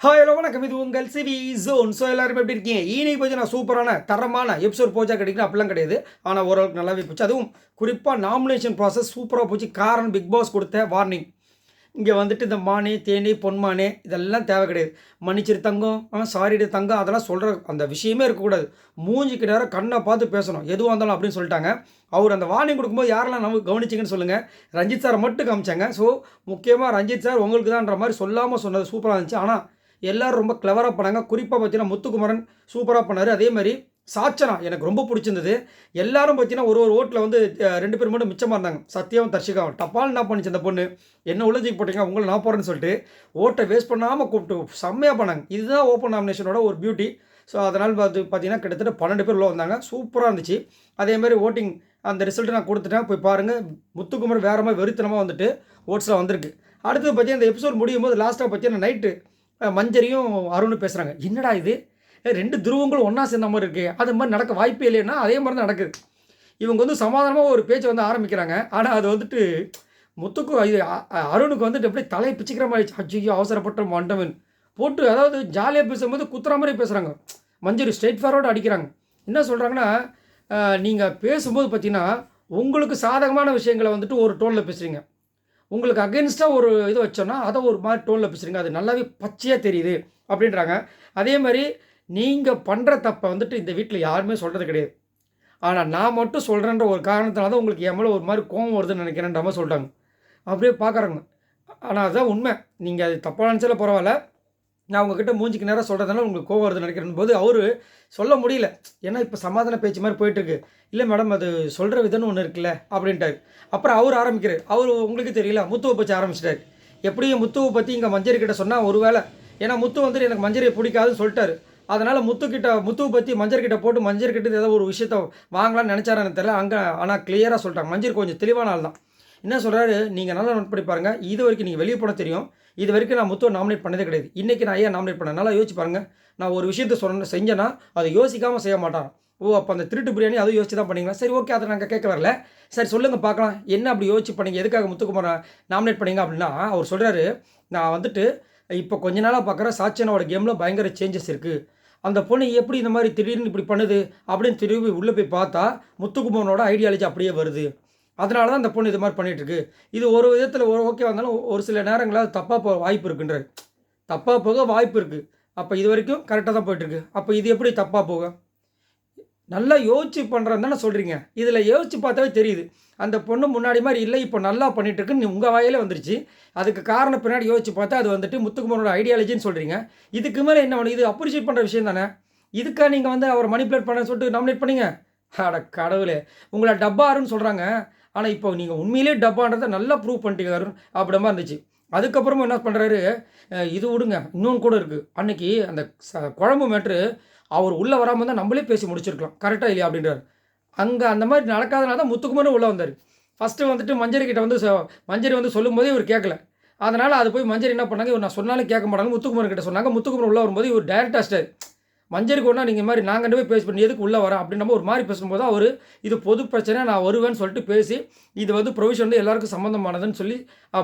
Hi hello வணக்கம், இது உங்கள் சிவி ஜோன். ஸோ எல்லாரும் எப்படி இருக்கீங்க? இன்னைக்கு போச்சு நான் சூப்பரான தரமான எபிசோட் போச்சா கிடைக்கணும் அப்படிலாம் கிடையாது. ஆனால் ஓரளவுக்கு நல்லாவே போச்சு. அதுவும் குறிப்பாக நாமினேஷன் ப்ராசஸ் சூப்பராக போச்சு. காரணம் பிக் பாஸ் கொடுத்த வார்னிங். இங்கே வந்துட்டு இந்த மானே தேனி பொன்மானே இதெல்லாம் தேவை கிடையாது. மன்னிச்சிரு தங்கம், சாரிடு தங்கம், அதெல்லாம் சொல்கிற அந்த விஷயமே இருக்கக்கூடாது. மூஞ்சிக்கு நேரம் கண்ணை பார்த்து பேசணும் எதுவாக இருந்தாலும் அப்படின்னு சொல்லிட்டாங்க. அவர் அந்த வார்னிங் கொடுக்கும்போது யாரெல்லாம் நம்ம கவனிச்சிங்கன்னு சொல்லுங்கள். ரஞ்சித் சாரை மட்டும் காமிச்சாங்க. ஸோ முக்கியமாக ரஞ்சித் சார் உங்களுக்கு தான்ன்ற மாதிரி சொல்லாமல் சொன்னது சூப்பராக இருந்துச்சு. ஆனால் எல்லோரும் ரொம்ப கிளவராக பண்ணாங்க. குறிப்பாக பார்த்தீங்கன்னா முத்துக்குமரன் சூப்பராக பண்ணார். அதே மாதிரி சாச்சனா எனக்கு ரொம்ப பிடிச்சிருந்தது. எல்லாரும் பார்த்தீங்கன்னா ஒரு ஓட்டில் வந்து 2 பேர் மட்டும் மிச்சமாக இருந்தாங்க. சத்யாவும் தர்ஷிகாவும். டப்பால் என்ன பண்ணிச்சு அந்த பொண்ணு, என்ன உள்ளதுக்கு போட்டீங்க உங்களை நான் போகிறேன்னு சொல்லிட்டு ஓட்டை வேஸ்ட் பண்ணாமல் கூப்பிட்டு செம்மையாக பண்ணாங்க. இதுதான் ஓப்பன் நாமினேஷனோட ஒரு பியூட்டி. ஸோ அதனால் பார்த்தீங்கன்னா கிட்டத்தட்ட 12 பேர் உள்ள வந்தாங்க. சூப்பராக இருந்துச்சு. அதேமாதிரி ஓட்டிங் அந்த ரிசல்ட்டு நான் கொடுத்துட்டேன். போய் பாருங்கள். முத்துக்குமர் வேறு மாதிரி வெறித்தனமாக வந்துட்டு ஓட்ஸில் வந்திருக்கு. அடுத்தது பார்த்தீங்கன்னா இந்த எபிசோட் முடியும் போது லாஸ்ட்டாக பார்த்தீங்கன்னா நைட்டு மஞ்சரியும் அருணும் பேசுகிறாங்க. என்னடா இது 2 துருவங்களும் ஒன்றா சேர்ந்த மாதிரி இருக்குது, அது மாதிரி நடக்க வாய்ப்பே இல்லைன்னா அதே மாதிரி தான் நடக்குது. இவங்க வந்து சமாதானமாக ஒரு பேச்சை வந்து ஆரம்பிக்கிறாங்க. ஆனால் அது வந்துட்டு இது அருணுக்கு வந்துட்டு எப்படி தலை பிச்சுக்கிற மாதிரி அச்சோ அவசரப்பட்ட மண்டவன் போட்டு, அதாவது ஜாலியாக பேசும்போது குத்துற மாதிரி பேசுகிறாங்க. மஞ்சரி ஸ்ட்ரெயிட் ஃபார்வர்டு அடிக்கிறாங்க. என்ன சொல்கிறாங்கன்னா, நீங்கள் பேசும்போது பார்த்தீங்கன்னா உங்களுக்கு சாதகமான விஷயங்களை வந்துட்டு ஒரு டோனில் பேசுகிறீங்க, உங்களுக்கு அகென்ஸ்டாக ஒரு இது வச்சோன்னா அதை ஒரு மாதிரி டோனில் பேசுகிறீங்க, அது நல்லாவே பச்சையாக தெரியுது அப்படின்றாங்க. அதே மாதிரி நீங்கள் பண்ணுற தப்பை வந்துட்டு இந்த வீட்டில் யாருமே சொல்கிறது கிடையாது. ஆனால் நான் மட்டும் சொல்கிறேன்ற ஒரு காரணத்தினால தான் உங்களுக்கு என் மேலே ஒரு மாதிரி கோவம் வருதுன்னு நினைக்கிறேன்ற மாதிரி சொல்லிட்டாங்க. அப்படியே பார்க்குறாங்க. ஆனால் அதுதான் உண்மை. நீங்கள் அது தப்பாக நினச்சாலும் பரவாயில்ல, நான் உங்ககிட்ட மூஞ்சிக்கு நேரம் சொல்கிறதுனால உங்களுக்கு கோவம் வருதுன்னு நினைக்கிறேன் போது அவர் சொல்ல முடியல. ஏன்னா இப்போ சமாதான பேச்சு மாதிரி போயிட்டுருக்கு. இல்லை மேடம், அது சொல்கிற விதம்னு ஒன்று இருக்குல்ல அப்படின்ட்டார். அப்புறம் அவர் ஆரம்பிக்கிறார். அவர் உங்களுக்கு தெரியல முத்துவை பற்றி ஆரம்பிச்சிட்டார். எப்படியும் முத்துவை பற்றி இங்கே மஞ்சரி கிட்ட சொன்னால் ஒரு வேளை, ஏன்னா முத்து வந்துட்டு எனக்கு மஞ்சரியை பிடிக்காதுன்னு சொல்லிட்டாரு. அதனால் முத்துவை பற்றி மஞ்சர்கிட்ட போட்டு மஞ்சர்கிட்ட ஏதோ ஒரு விஷயத்த வாங்கலாம்னு நினச்சாரான்னு தெரியல. அங்கே ஆனால் கிளியராக சொல்லிட்டாங்க. மஞ்சர் கொஞ்சம் தெளிவான ஆள் தான். என்ன சொல்கிறாரு, நீங்கள் நல்லா நோட் பண்ணி பாருங்கள். இது வரைக்கும் நீங்கள் வெளியே போன தெரியும், இது வரைக்கும் நான் முத்துவை நாமினேட் பண்ணதே கிடையாது. இன்றைக்கி நான் ஏன் நாமினேட் பண்ணேன் நல்லா யோசிச்சு பாருங்கள். நான் ஒரு விஷயத்த செஞ்சேன்னா அதை யோசிக்காமல் செய்ய மாட்டான். ஓ அப்போ அந்த திருட்டு பிரியாணி அதுவும் யோசிச்சு தான் பண்ணிங்களா? சரி ஓகே, அதை நாங்கள் கேட்க வரல. சரி சொல்லுங்கள் பார்க்கலாம், என்ன அப்படி யோசிச்சு பண்ணீங்க, எதுக்காக முத்துக்குமாரை நாமினேட் பண்ணீங்க அப்படின்னா, அவர் சொல்கிறாரு, நான் வந்துட்டு இப்போ கொஞ்ச நாளாக பார்க்குறேன் சாட்சியனோட கேமில் பயங்கர சேஞ்சஸ் இருக்குது. அந்த பொண்ணு எப்படி இந்த மாதிரி திடீர்னு இப்படி பண்ணுது அப்படின்னு திரும்பி உள்ளே போய் பார்த்தா முத்துக்குமாரோட ஐடியாலஜி அப்படியே வருது. அதனால தான் அந்த பொண்ணு இது மாதிரி பண்ணிகிட்ருக்கு. இது ஒரு விதத்தில் ஒரு ஓகே வந்தாலும் ஒரு சில நேரங்களாக தப்பாக போக வாய்ப்பு இருக்குன்றார். தப்பாக போக வாய்ப்பு இருக்குது. அப்போ இது வரைக்கும் கரெக்டாக தான் போயிட்டுருக்கு. அப்போ இது எப்படி தப்பாக போகும்? நல்லா யோசிச்சு பண்ணுறேன்னு தானே சொல்கிறீங்க. இதில் யோசிச்சு பார்த்தாவே தெரியுது அந்த பொண்ணு முன்னாடி மாதிரி இல்லை, இப்போ நல்லா பண்ணிகிட்ருக்குன்னு உங்கள் வாயிலே வந்துருச்சு. அதுக்கு காரணம் பின்னாடி யோசிச்சு பார்த்தா அது வந்துட்டு முத்துக்குமாரோட ஐடியாலஜின்னு சொல்கிறீங்க. இதுக்கு மேலே என்ன பண்ணு? இது அப்ரிஷியேட் பண்ணுற விஷயம் தானே. இதுக்காக நீங்கள் வந்து அவரை மணிப்புலேட் பண்ண சொல்லிட்டு நாமினேட் பண்ணீங்க. அட கடவுளே, உங்களை டப்பாருன்னு சொல்கிறாங்க. ஆனால் இப்போ நீங்கள் உண்மையிலே டப்பான்றதை நல்லா ப்ரூவ் பண்ணிட்டீங்க அப்படி மாதிரி இருந்துச்சு. அதுக்கப்புறமா என்ன பண்ணுறாரு, இது விடுங்க இன்னொன்று கூட இருக்குது. அன்றைக்கி அந்த குழம்பு மேட்ரு அவர் உள்ளே வராமல் தான் நம்மளே பேசி முடிச்சிருக்கலாம், கரெக்டாக இல்லையா அப்படின்றார். அங்கே அந்த மாதிரி நடக்காதனால தான் முத்துக்குமாரும் உள்ளே வந்தார். ஃபஸ்ட்டு வந்துட்டு மஞ்சரி கிட்ட வந்து மஞ்சரி வந்து சொல்லும்போதே இவர் கேட்கல. அதனால் அது போய் மஞ்சரி என்ன பண்ணாங்க, இவர் நான் சொன்னாலும் கேட்க மாட்டாங்க முத்துக்குமார் கிட்ட சொன்னாங்க. முத்துக்குமார் உள்ளே வரும்போது இவர் டேரெக்டாக ஸ்டார் மஞ்சருக்கு ஒன்றா நீங்கள் மாதிரி நாங்கள் 2 பேர் பேசி பண்ணி எதுக்கு உள்ளே வரேன் அப்படின்ற ஒரு மாதிரி பேசும்போது அவர் இது பொது பிரச்சனை நான் வருவேன்னு சொல்லிட்டு பேசி இது வந்து ப்ரொவிஷன் வந்து எல்லாருக்கும் சம்மந்தமானதுன்னு சொல்லி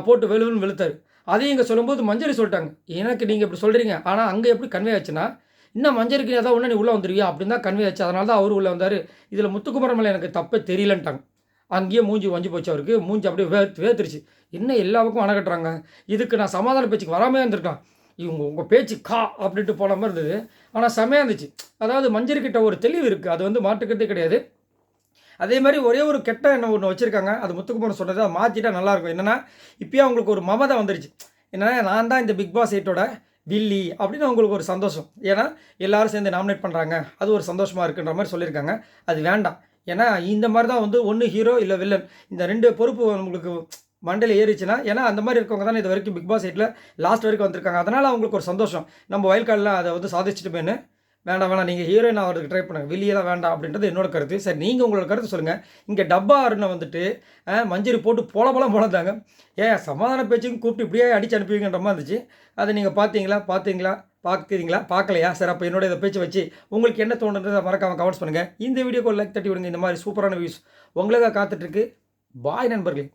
போட்டு வெளுவுன்னு வெளுத்தார். அதையும் இங்கே சொல்லும்போது மஞ்சரி சொல்லிட்டாங்க, எனக்கு நீங்கள் இப்படி சொல்கிறீங்க. ஆனால் அங்கே எப்படி கன்வே ஆச்சுன்னா, இன்னும் மஞ்சருக்கு ஏதாவது ஒன்று நீ உள்ளே வந்துருவியா அப்படின்னு தான் கன்வே ஆச்சு. அதனால தான் அவர் உள்ளே வந்தார். இதில் முத்துக்குமரன் மேலே எனக்கு தப்பே தெரியலன்ட்டாங்க. அங்கேயே மூஞ்சி வஞ்சி போச்சு அவருக்கு. மூஞ்சி அப்படியே வேத்துருச்சு. என்ன எல்லா பக்கம் அணகட்டுறாங்க, இதுக்கு நான் சமாதான பேச்சுக்கு வராமே இருந்திருக்கான். இவங்க உங்கள் பேச்சு கா அப்படின்ட்டு போன மாதிரி இருந்தது. ஆனால் செமையாக இருந்துச்சு. அதாவது மஞ்சரிக்கிட்ட ஒரு தெளிவு இருக்குது, அது வந்து மாற்றுக்கிறதே கிடையாது. அதே மாதிரி ஒரே ஒரு கெட்ட எண்ணம் ஒன்று வச்சுருக்காங்க. அது முத்துக்குமார் சொன்னதை அதை மாற்றிட்டா நல்லாயிருக்கும். என்னென்னா இப்போயே அவங்களுக்கு ஒரு மமதை வந்துருச்சு. என்னென்னா நான் தான் இந்த பிக் பாஸ் 8ஓட வில்லி அப்படின்னு அவங்களுக்கு ஒரு சந்தோஷம். ஏன்னா எல்லோரும் சேர்ந்து நாமினேட் பண்ணுறாங்க, அது ஒரு சந்தோஷமாக இருக்குன்ற மாதிரி சொல்லியிருக்காங்க. அது வேண்டாம். ஏன்னா இந்த மாதிரி தான் வந்து ஒன்று ஹீரோ இல்லை வில்லன், இந்த 2 பொறுப்பு உங்களுக்கு மண்டையில் ஏறிச்சுன்னா, ஏன்னா அந்த மாதிரி இருக்கவங்க தானே இது வரைக்கும் பிக் பாஸ் 8ல் லாஸ்ட் வரைக்கும் வந்திருக்காங்க. அதனால் அவங்களுக்கு ஒரு சந்தோஷம், நம்ம வயல் காலில் அதை வந்து சாதிச்சுட்டுமேனு. வேண்டாம் நீங்கள் ஹீரோயின் ஆகிறதுக்கு ட்ரை பண்ணுங்கள், வெளியே தான் வேண்டாம் அப்படின்றது என்னோட கருத்து. சரி நீங்கள் உங்களோட கருத்து சொல்லுங்கள். இங்கே டப்பா அருணை வந்துட்டு மஞ்சரி போட்டு போலப்போலாம் போலந்தாங்க. சமாதான பேச்சுக்கு கூப்பிட்டு இப்படியே அடித்து அனுப்புவீங்கன்ற மாதிரி இருந்துச்சு. அதை நீங்கள் பார்க்குறீங்களா பார்க்கலையா? சரி அப்போ என்னோட இதை பேச்சு வச்சு உங்களுக்கு என்ன தோணுன்றதை மறக்காமல் கமெண்ட்ஸ் பண்ணுங்கள். இந்த வீடியோக்கு ஒரு லைக் தட்டி விடுங்க. இந்த மாதிரி சூப்பரான வியூஸ் உங்களுக்காக காத்துட்ருக்கு. பாய் நண்பர்களே.